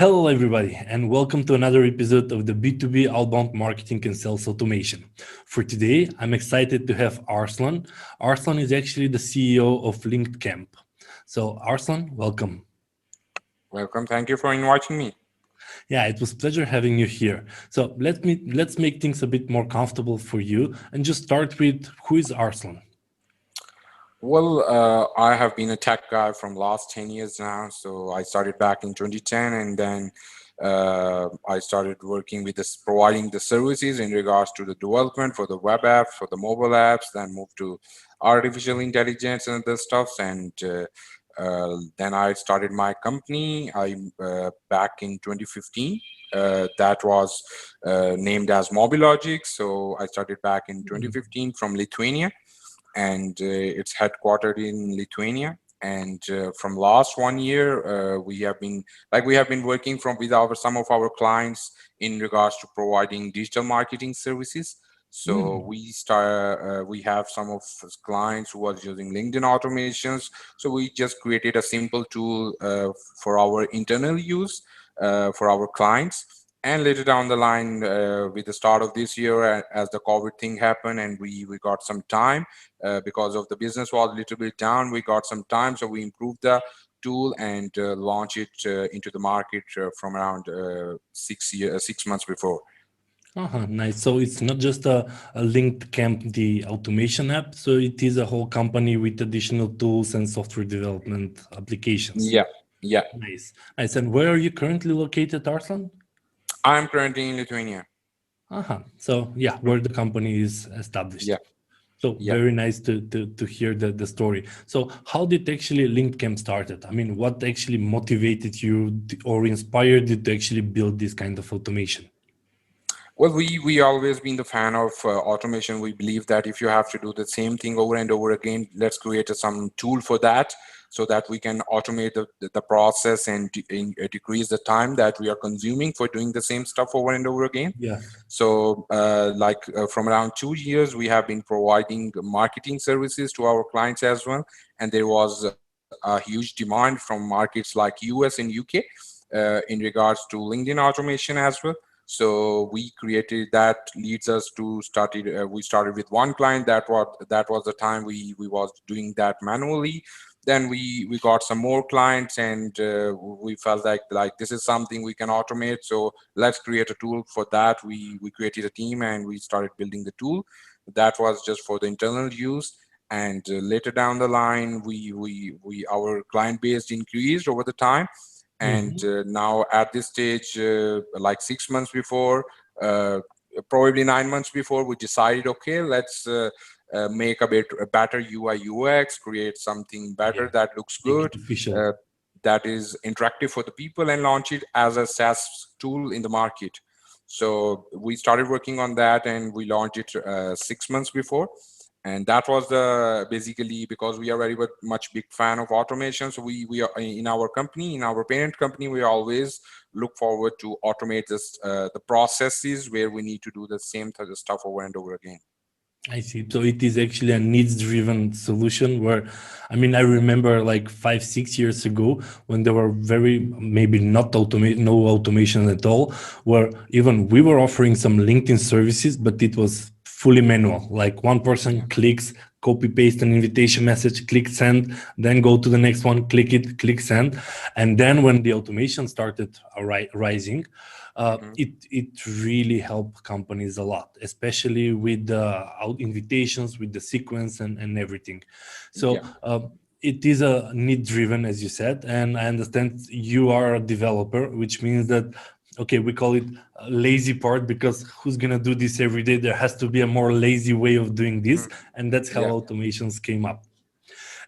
Hello, everybody, and welcome to another episode of the B2B Outbound Marketing and Sales Automation. For today, I'm excited to have Arslan. Arslan is actually the CEO of LinkedCamp. So, Arslan, welcome. Welcome. Thank you for inviting me. Yeah, it was a pleasure having you here. So let's make things a bit more comfortable for you and just start with who is Arslan? Well, I have been a tech guy from last 10 years now. So I started back in 2010, and then I started working with this, providing the services in regards to the development for the web apps, for the mobile apps, then moved to artificial intelligence and other stuffs. And then I started my company. I back in 2015. That was named as Mobilogic. So I started back in 2015 from Lithuania, and it's headquartered in Lithuania. And from last 1 year, we have been working from with our some of our clients in regards to providing digital marketing services. So we have some of clients who are using LinkedIn automations. So we just created a simple tool for our internal use for our clients. And later down the line, with the start of this year, as the COVID thing happened, and we got some time because of the business was a little bit down, we got some time, so we improved the tool and launch it into the market from around 6 months before. Nice. So it's not just a linked camp, the automation app. So it is a whole company with additional tools and software development applications. Yeah, yeah. Nice. Nice. And where are you currently located, Arslan? I'm currently in Lithuania. So yeah, where the company is established. Yeah, So yeah. very nice to hear the story. So how did actually LinkedCamp started? I mean, what actually motivated you or inspired you to actually build this kind of automation? Well, we always been the fan of automation. We believe that if you have to do the same thing over and over again, let's create some tool for that, so that we can automate the process and decrease the time that we are consuming for doing the same stuff over and over again. Yeah. So from around 2 years, we have been providing marketing services to our clients as well. And there was a huge demand from markets like US and UK in regards to LinkedIn automation as well. So we created that leads us to started. We started with one client. That was the time we was doing that manually. Then we got some more clients, and we felt like this is something we can automate. So let's create a tool for that. We created a team and we started building the tool. That was just for the internal use. And later down the line, we our client base increased over the time. And now at this stage, like 6 months before, probably 9 months before, we decided, okay, let's make a better UI UX, create something better that looks Make good, it official. that is interactive for the people, and launch it as a SaaS tool in the market. So we started working on that, and we launched it 6 months before. And that was basically because we are very much big fan of automation. So we are in our company, in our parent company, we always look forward to automate the processes where we need to do the same type of stuff over and over again. I see. So it is actually a needs-driven solution where, I mean, I remember like 5, 6 years ago when there were maybe not no automation at all, where even we were offering some LinkedIn services, but it was fully manual. Like one person clicks, copy paste an invitation message, click send, then go to the next one, click it, click send. And then when the automation started rising, it really helped companies a lot, especially with the out invitations, with the sequence and everything. So it is a need driven, as you said, and I understand you are a developer, which means that, okay, we call it a lazy part, because who's gonna do this every day? There has to be a more lazy way of doing this, and that's how automations came up.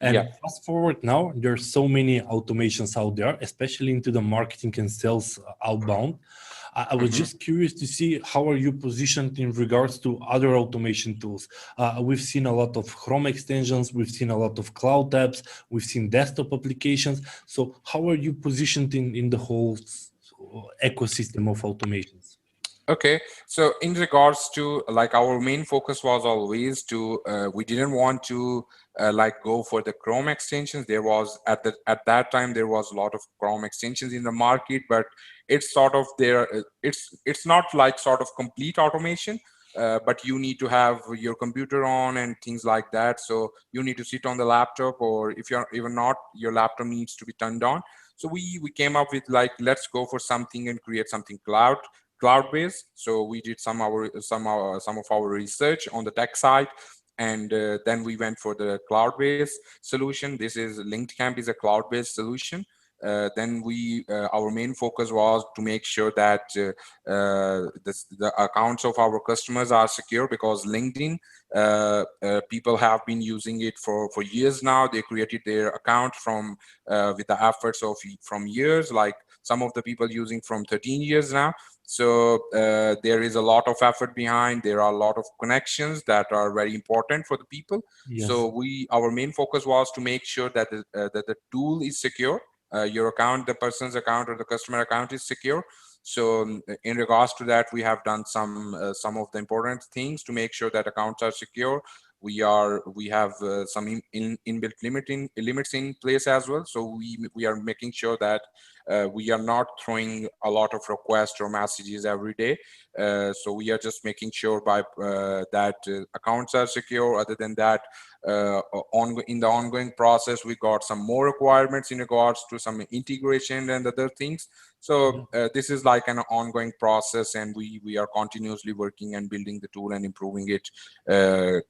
And fast forward now, there are so many automations out there, especially into the marketing and sales outbound. I was just curious to see how are you positioned in regards to other automation tools. We've seen a lot of Chrome extensions, we've seen a lot of cloud apps, we've seen desktop applications. So how are you positioned in the whole ecosystem of automations? Okay, so in regards to like our main focus was always to we didn't want to like go for the Chrome extensions. There was at that time there was a lot of Chrome extensions in the market, but it's sort of there. It's not like sort of complete automation, but you need to have your computer on and things like that. So you need to sit on the laptop, or if you're even not, your laptop needs to be turned on. So we came up with like, let's go for something and create something cloud-based. So we did some of our research on the tech side, and then we went for the cloud-based solution. This is LinkedCamp is a cloud-based solution. Then our main focus was to make sure that the accounts of our customers are secure, because LinkedIn, people have been using it for years now. They created their account from with the efforts of from years, like some of the people using from 13 years now. So there is a lot of effort behind. There are a lot of connections that are very important for the people. Yes. So our main focus was to make sure that that the tool is secure. Your account, the person's account or the customer account is secure. So in regards to that, we have done some of the important things to make sure that accounts are secure. We have some inbuilt limits in place as well. So we are making sure that we are not throwing a lot of requests or messages every day. So we are just making sure by that accounts are secure. Other than that, in the ongoing process, we got some more requirements in regards to some integration and other things. So this is like an ongoing process, and we are continuously working and building the tool and improving it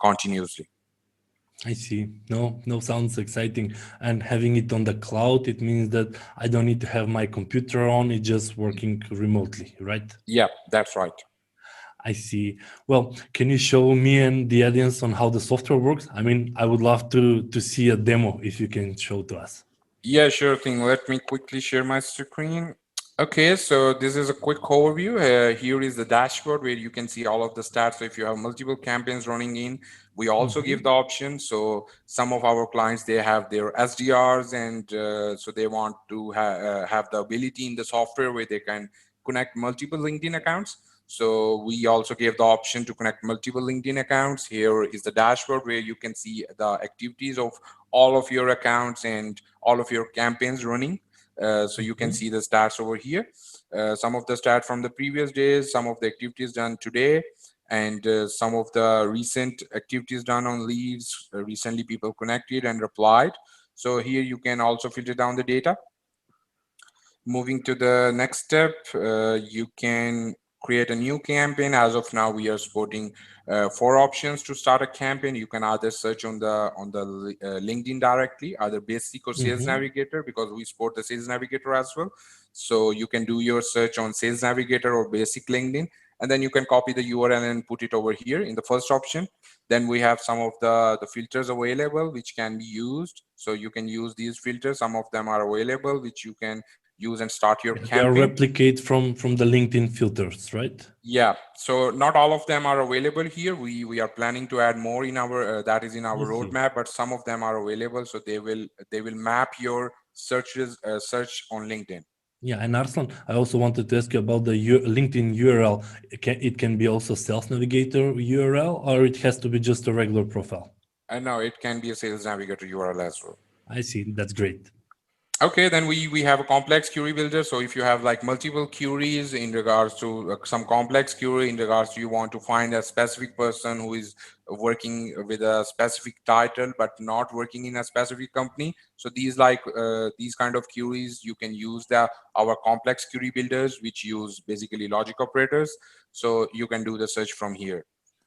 continuously. I see. No, sounds exciting. And having it on the cloud, it means that I don't need to have my computer on, it's just working remotely, right? Yeah, that's right. I see. Well, can you show me and the audience on how the software works? I mean, I would love to see a demo if you can show to us. Yeah, sure thing. Let me quickly share my screen. Okay, so this is a quick overview. Here is the dashboard where you can see all of the stats. So if you have multiple campaigns running in, we also give the option. So some of our clients, they have their SDRs, and so they want to have the ability in the software where they can connect multiple LinkedIn accounts. So we also gave the option to connect multiple LinkedIn accounts. Here is the dashboard where you can see the activities of all of your accounts and all of your campaigns running. So you can see the stats over here. Some of the stats from the previous days, some of the activities done today, and some of the recent activities done on leads. Recently, people connected and replied. So here you can also filter down the data. Moving to the next step, you can create a new campaign. As of now, we are supporting 4 options to start a campaign. You can either search on the LinkedIn directly, either Basic or Sales Navigator, because we support the Sales Navigator as well. So you can do your search on Sales Navigator or Basic LinkedIn, and then you can copy the URL and put it over here in the first option. Then we have some of the filters available which can be used. So you can use these filters. Some of them are available which you can use and start your campaign. They are replicate from the LinkedIn filters, right? Yeah, so not all of them are available here. We are planning to add more in our that is in our roadmap, but some of them are available. So they will map your searches search on LinkedIn. Yeah, and Arslan, I also wanted to ask you about the LinkedIn URL. It can be also Sales Navigator URL, or it has to be just a regular profile? No, it can be a Sales Navigator URL as well. I see. That's great. Okay, then we have a complex query builder. So if you have like multiple queries in regards to some complex query in regards to you want to find a specific person who is working with a specific title but not working in a specific company. So these kind of queries, you can use our complex query builders, which use basically logic operators. So you can do the search from here.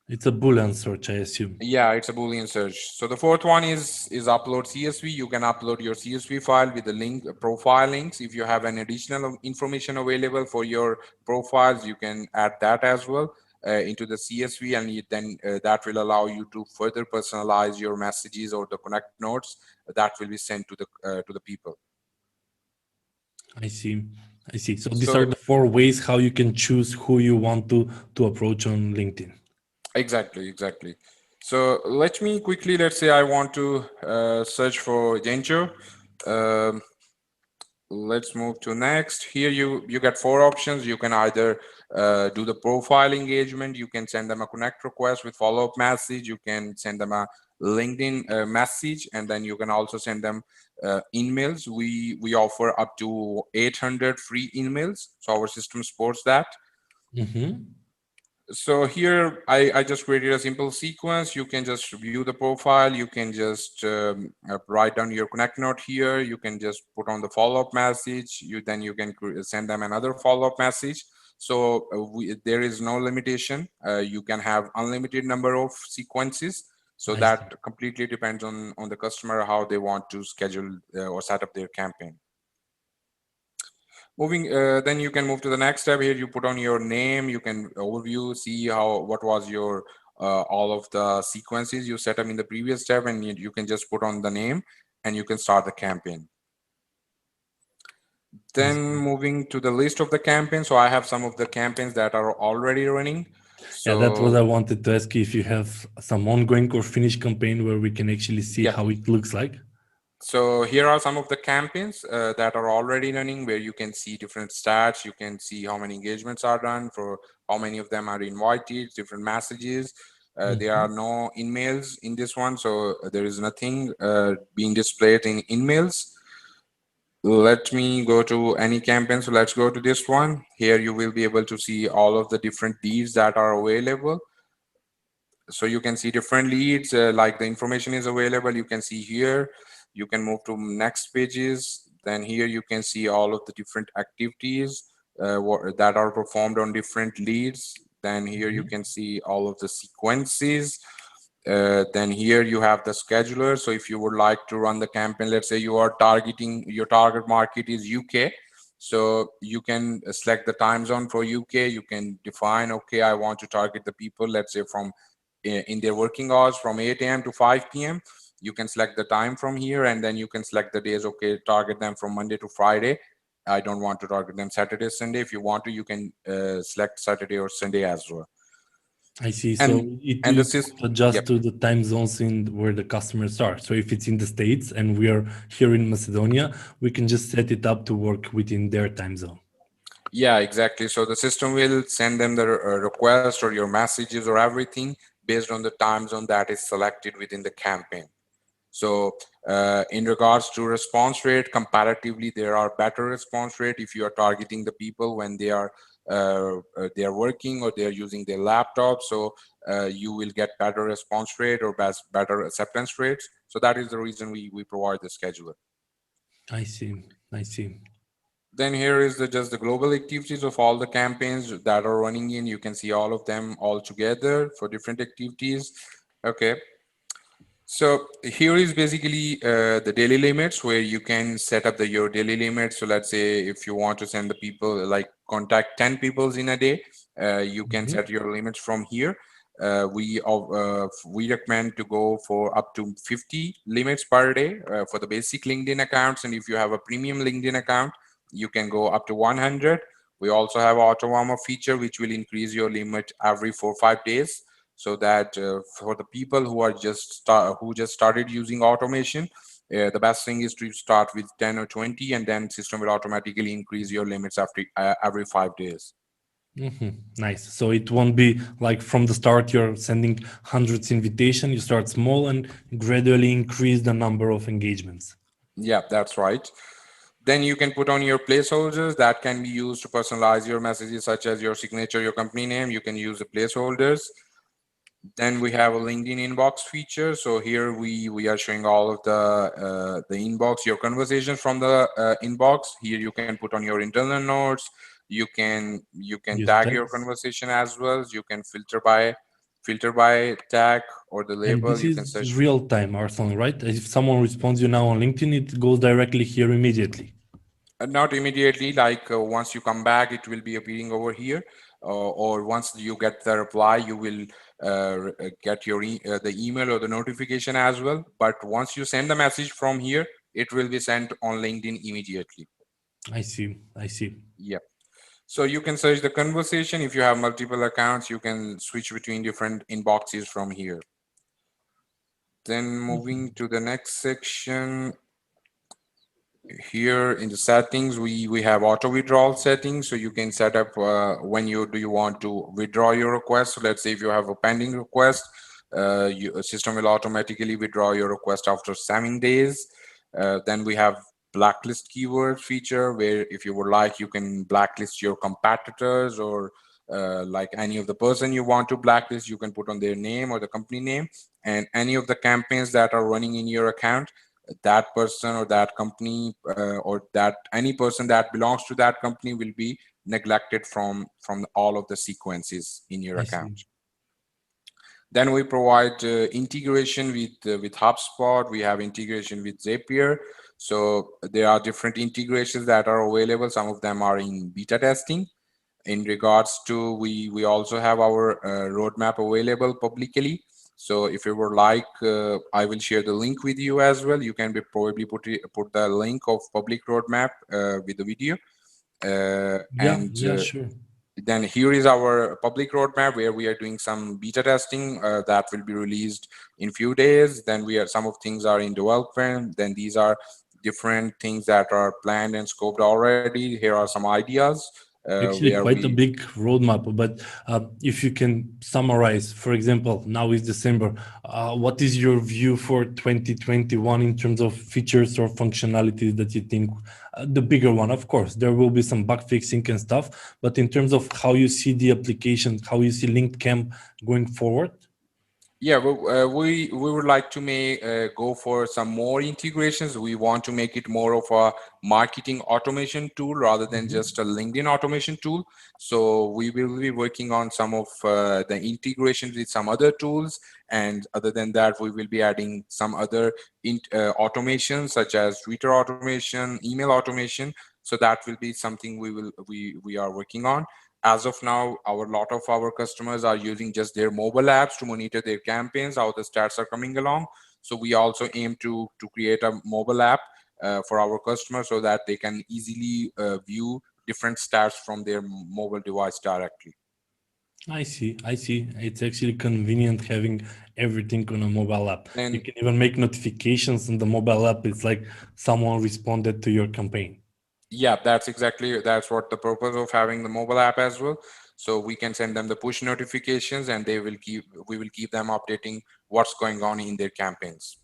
It's a Boolean search, I assume. Yeah, it's a Boolean search. So the fourth one is upload CSV. You can upload your CSV file with the link, profile links. If you have an additional information available for your profiles, you can add that as well into the CSV, and then that will allow you to further personalize your messages or the connect notes that will be sent to the people. I see. So these are the 4 ways how you can choose who you want to approach on LinkedIn. Exactly. So let's say I want to search for Genjo. Let's move to next. Here you get 4 options. You can either do the profile engagement. You can send them a connect request with follow-up message. You can send them a LinkedIn message, and then you can also send them emails. We offer up to 800 free emails, so our system supports that. So here I just created a simple sequence. You can just view the profile. You can just write down your connect note here. You can just put on the follow-up message. Then you can send them another follow-up message. So there is no limitation. You can have unlimited number of sequences. So that completely depends on the customer, how they want to schedule or set up their campaign. Then you can move to the next step. Here you put on your name. You can overview, see what was your all of the sequences you set up in the previous step, and you can just put on the name and you can start the campaign. Then moving to the list of the campaigns. So I have some of the campaigns that are already running. So yeah, that's what I wanted to ask you, if you have some ongoing or finished campaign where we can actually see how it looks like. So here are some of the campaigns that are already running, where you can see different stats. You can see how many engagements are done, for how many of them are invited, different messages. There are no emails in this one, so there is nothing being displayed in emails. Let me go to any campaign. So let's go to this one. Here you will be able to see all of the different leads that are available. So you can see different leads, like the information is available. You can see here. You can move to next pages. Then here you can see all of the different activities that are performed on different leads. Then here you can see all of the sequences. Then here you have the scheduler. So if you would like to run the campaign, let's say you are targeting, your target market is UK. So you can select the time zone for UK. You can define, okay, I want to target the people, let's say from in their working hours from 8 a.m. to 5 p.m. You can select the time from here, and then you can select the days. Okay, target them from Monday to Friday. I don't want to target them Saturday, Sunday. If you want to, you can select Saturday or Sunday as well. I see. So it adjusts to the time zones in where the customers are. So if it's in the States and we are here in Macedonia, we can just set it up to work within their time zone. Yeah, exactly. So the system will send them the request or your messages or everything based on the time zone that is selected within the campaign. So in regards to response rate, comparatively, there are better response rate if you are targeting the people when they are working or they are using their laptop. So you will get better response rate or better acceptance rates. So that is the reason we provide the scheduler. I see. I see. Then here is just the global activities of all the campaigns that are running in. You can see all of them all together for different activities. Okay. So here is basically the daily limits, where you can set up your daily limits. So let's say if you want to send the people, like contact 10 people in a day, you can set your limits from here. We recommend to go for up to 50 limits per day for the basic LinkedIn accounts. And if you have a premium LinkedIn account, you can go up to 100. We also have auto warm-up feature, which will increase your limit every 4 or 5 days. So that for the people who are just started using automation, the best thing is to start with 10 or 20, and then system will automatically increase your limits after every 5 days. Nice. So it won't be like from the start you're sending hundreds invitation. You start small and gradually increase the number of engagements. Yeah, that's right. Then you can put on your placeholders that can be used to personalize your messages, such as your signature, your company name. You can use the placeholders. Then we have a LinkedIn inbox feature. So here we are showing all of the inbox, your conversations from the inbox. Here you can put on your internal notes. You can tag your conversation as well. You can filter by tag or the label. And this is real time, Arslan, right? If someone responds you now on LinkedIn, it goes directly here immediately. Not immediately, like once you come back, it will be appearing over here. Or once you get the reply, you will get the email or the notification as well. But once you send the message from here, it will be sent on LinkedIn immediately. I see. I see. Yeah. So you can search the conversation. If you have multiple accounts, you can switch between different inboxes from here. Then moving to the next section. Here in the settings, we have auto withdrawal settings. So you can set up when you want to withdraw your request. So let's say if you have a pending request, your system will automatically withdraw your request after 7 days. Then we have blacklist keyword feature, where if you would like, you can blacklist your competitors, or like any of the person you want to blacklist, you can put on their name or the company name, and any of the campaigns that are running in your account, that person or that company, or that any person that belongs to that company will be neglected from all of the sequences in your I account. see. Then we provide integration with HubSpot. We have integration with Zapier. So there are different integrations that are available. Some of them are in beta testing. In regards to, we also have our roadmap available publicly. So if you would like, I will share the link with you as well. You can probably put the link of public roadmap with the video. Yeah, And yeah, sure. then here is our public roadmap, where we are doing some beta testing that will be released in few days. Then some of things are in development. Then these are different things that are planned and scoped already. Here are some ideas Actually, where quite a we big roadmap. But if you can summarize, for example, now is December. What is your view for 2021 in terms of features or functionalities that you think the bigger one? Of course, there will be some bug fixing and stuff, but in terms of how you see the application, how you see LinkedCamp going forward? Yeah, well, we would like to go for some more integrations. We want to make it more of a marketing automation tool rather than Mhm. just a LinkedIn automation tool. So we will be working on some of the integrations with some other tools, and other than that, we will be adding some other automations, such as Twitter automation, email automation. So that will be something we are working on. As of now, our lot of our customers are using just their mobile apps to monitor their campaigns, how the stats are coming along. So we also aim to create a mobile app for our customers, so that they can easily view different stats from their mobile device directly. I see. I see. It's actually convenient having everything on a mobile app. You And can even make notifications on the mobile app. It's like someone responded to your campaign. yeah, that's what the purpose of having the mobile app as well. So we can send them the push notifications, and we will keep them updating what's going on in their campaigns.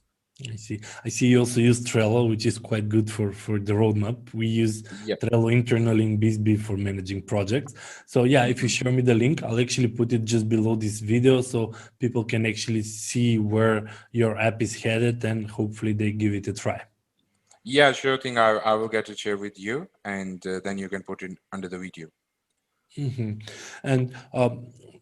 I see. I see you also use Trello, which is quite good for the roadmap. We use Yep. Trello internally in Bisbee for managing projects. So yeah, if you Mhm. share me the link, I'll actually put it just below this video so people can actually see where your app is headed, and hopefully they give it a try. Yeah, sure thing. I will get to share with you, and then you can put it under the video. Mhm. And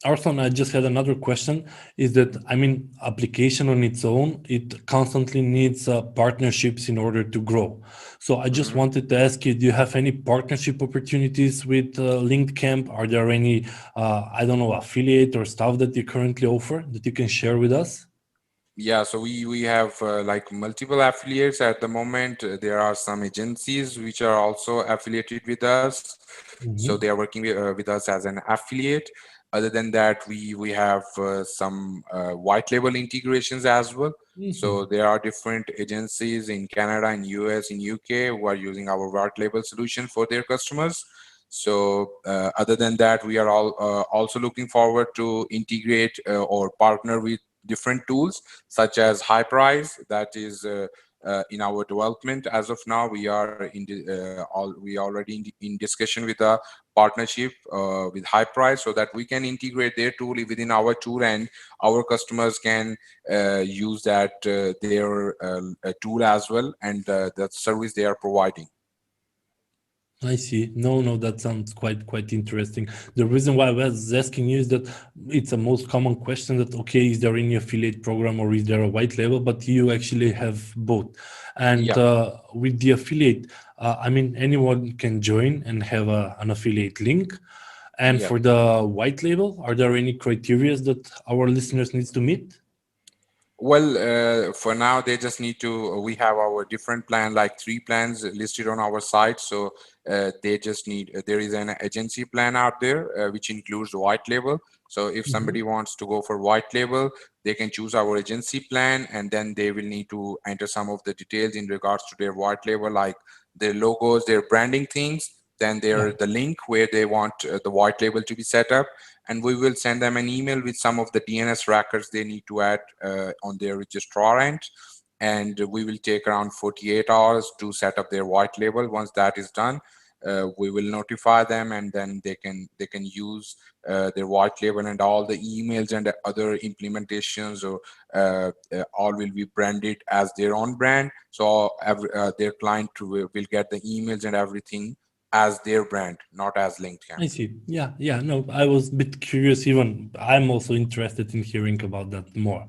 Arslan, I just had another question. Is that, I mean, application on its own, it constantly needs partnerships in order to grow. So I just Mhm. wanted to ask you, do you have any partnership opportunities with LinkedCamp? Are there any, I don't know, affiliate or stuff that you currently offer that you can share with us? Yeah, so we have like multiple affiliates at the moment. There are some agencies which are also affiliated with us, so they are Mhm. working with us as an affiliate. Other than that, we have some white label integrations as well. So Mhm. there are different agencies in Canada, in US, in UK who are using our white label solution for their customers. So other than that, we are also looking forward to integrate or partner with different tools such as Hyperice, that is in our development as of now. We are we already in discussion with a partnership with Hyperice, so that we can integrate their tool within our tool, and our customers can use their tool as well, and the service they are providing. I see. No, no, that sounds quite interesting. The reason why I was asking you is that it's a most common question that, okay, is there any affiliate program or is there a white label? But you actually have both. And Yeah. with the affiliate, I mean, anyone can join and have an affiliate link. And Yeah. for the white label, are there any criteria that our listeners needs to meet? Well, for now, they just need to. We have our different plan, like 3 plans listed on our site. So they just need. There is an agency plan out there which includes white label. So if somebody wants to go for white label, they can choose our agency plan, and then they will need to enter some of the details in regards to their white label, like their logos, their branding things, then the link where they want the white label to be set up, and we will send them an email with some of the DNS records they need to add on their registrar end. And we will take around 48 hours to set up their white label. Once that is done, we will notify them, and then they can use their white label, and all the emails and other implementations or all will be branded as their own brand. So their client will get the emails and everything as their brand, not as LinkedIn. I see. Yeah. No, I was a bit curious. Even I'm also interested in hearing about that more.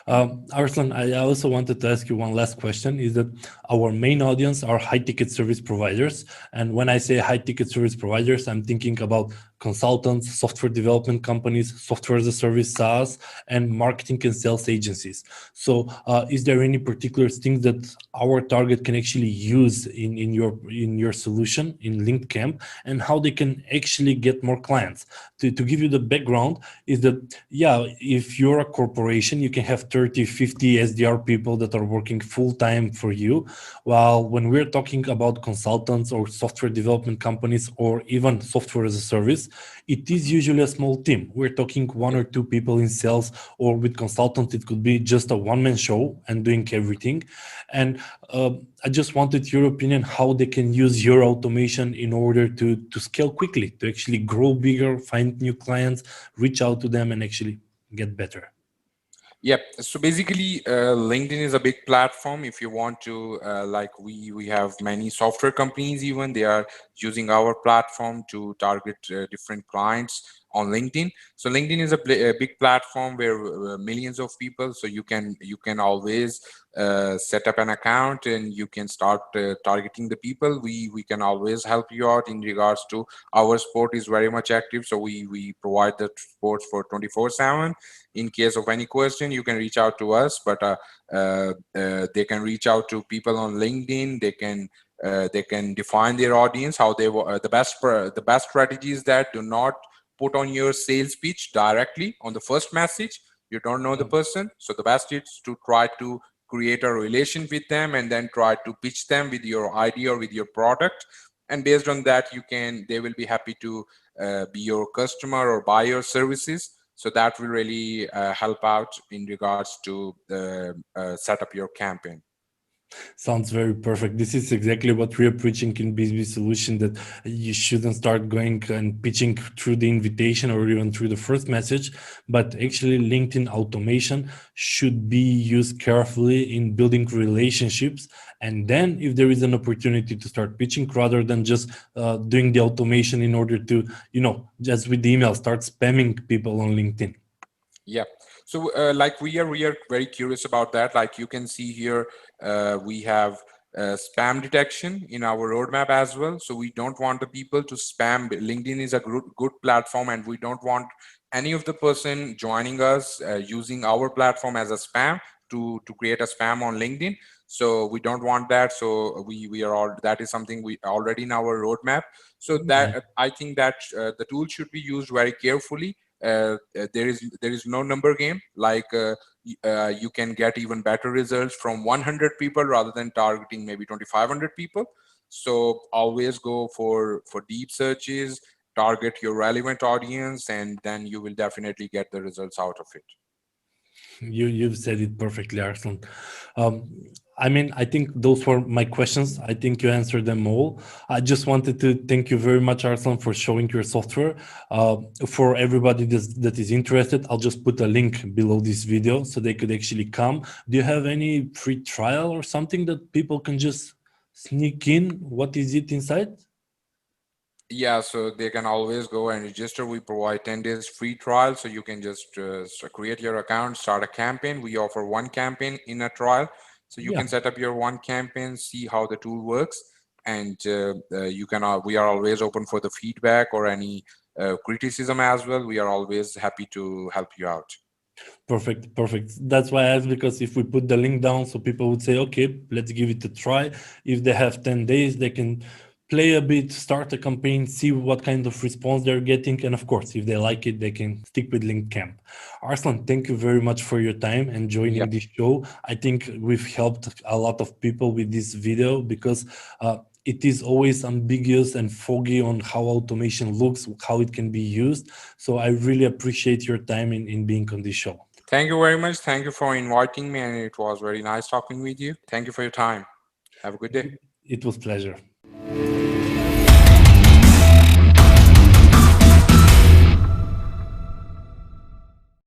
Arslan, I also wanted to ask you one last question, is that our main audience are high ticket service providers. And when I say high ticket service providers, I'm thinking about consultants, software development companies, software as a service, SaaS, and marketing and sales agencies. So is there any particular things that our target can actually use in your solution in LinkedCamp, and how they can actually get more clients? To give you the background is that, yeah, if you're a corporation, you can have 30, 50 SDR people that are working full-time for you. While when we're talking about consultants or software development companies or even software as a service, it is usually a small team. We're talking 1 or 2 people in sales, or with consultants, it could be just a one-man show and doing everything. And I just wanted your opinion, how they can use your automation in order to scale quickly, to actually grow bigger, find new clients, reach out to them, and actually get better. Yep. So basically, LinkedIn is a big platform. If you want to, like we have many software companies, even they are using our platform to target different clients on LinkedIn. So LinkedIn is a big platform where millions of people. So you can always set up an account, and you can start targeting the people. We can always help you out in regards to, our support is very much active. So we provide the support for 24/7. In case of any question, you can reach out to us, but they can reach out to people on LinkedIn. They can define their audience, how they the best strategies that do not put on your sales pitch directly on the first message. You don't know the person, so the best is to try to create a relation with them, and then try to pitch them with your idea or with your product. And based on that, they will be happy to be your customer or buy your services. So that will really help out in regards to set up your campaign. Sounds very perfect. This is exactly what we're preaching in BSB Solution, that you shouldn't start going and pitching through the invitation or even through the first message, but actually LinkedIn automation should be used carefully in building relationships. And then if there is an opportunity to start pitching, rather than just doing the automation in order to, just with the email, start spamming people on LinkedIn. Yeah. So like we are very curious about that. Like you can see here, we have spam detection in our roadmap as well. So we don't want the people to spam. LinkedIn is a good platform, and we don't want any of the person joining us using our platform as a spam to create a spam on LinkedIn. So we don't want that. So we are all, that is something we already in our roadmap. So that I think that the tool should be used very carefully. There is no number game. Like you can get even better results from 100 people rather than targeting maybe 2,500 people. So always go for deep searches, target your relevant audience, and then you will definitely get the results out of it. You've said it perfectly, Arslan. I think those were my questions. I think you answered them all. I just wanted to thank you very much, Arslan, for showing your software. For everybody that is interested, I'll just put a link below this video so they could actually come. Do you have any free trial or something that people can just sneak in? What is it inside? Yeah, so they can always go and register. We provide 10 days free trial. So you can just create your account, start a campaign. We offer one campaign in a trial. So you can set up your one campaign, see how the tool works. And we are always open for the feedback or any criticism as well. We are always happy to help you out. Perfect. That's why I asked, because if we put the link down, so people would say, okay, let's give it a try. If they have 10 days, they can play a bit, start a campaign, see what kind of response they're getting, and of course, if they like it, they can stick with LinkedCamp. Arslan, thank you very much for your time and joining Yep. this show. I think we've helped a lot of people with this video because it is always ambiguous and foggy on how automation looks, how it can be used. So I really appreciate your time in being on this show. Thank you very much. Thank you for inviting me, and it was very nice talking with you. Thank you for your time. Have a good day. It was a pleasure.